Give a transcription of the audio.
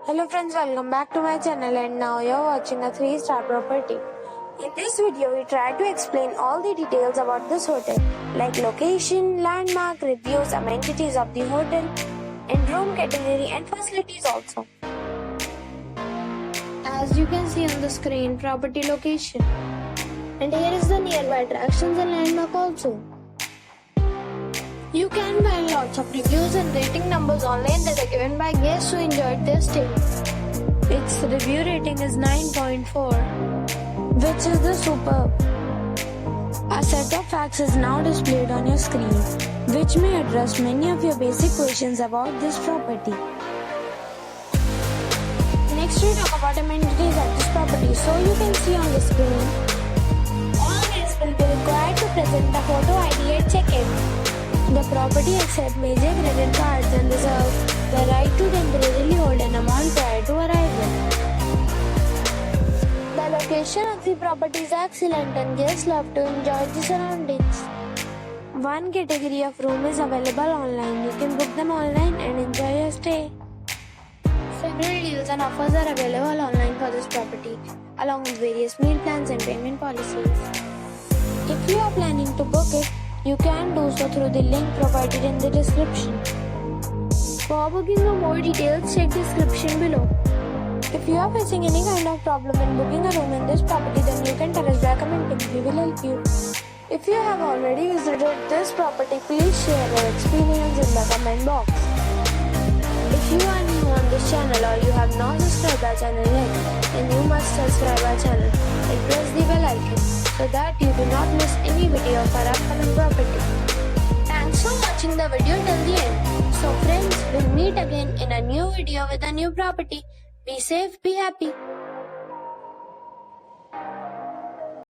Hello friends, welcome back to my channel and now you're watching a 3-star property. In this video, we try to explain all the details about this hotel like location, landmark, reviews, amenities of the hotel, and room category and facilities also. As you can see on the screen, property location. And here is the nearby attractions and landmark also. You can find lots of reviews and rating numbers online that are given by guests who enjoyed their stay. Its review rating is 9.4, which is the superb. A set of facts is now displayed on your screen, which may address many of your basic questions about this property. Next we talk about amenities at this property. So you can see on the screen, all guests will be required to present a photo ID at check-in. The property accepts major credit cards and reserves the right to temporarily hold an amount prior to arrival. The location of the property is excellent and guests love to enjoy the surroundings. One category of room is available online. You can book them online and enjoy your stay. Several deals and offers are available online for this property, along with various meal plans and payment policies. If you are planning to book it, you can do so through the link provided in the description. For booking or more details, check the description below. If you are facing any kind of problem in booking a room in this property, then you can tell us by commenting. We will help you. If you have already visited this property, please share your experience in the comment box. If you are new on this channel or you have not subscribed our channel yet, then you must subscribe our channel and press the bell icon so that you do not miss any video of our upcoming property. Thanks for watching the video till the end. So friends, we'll meet again in a new video with a new property. Be safe, be happy.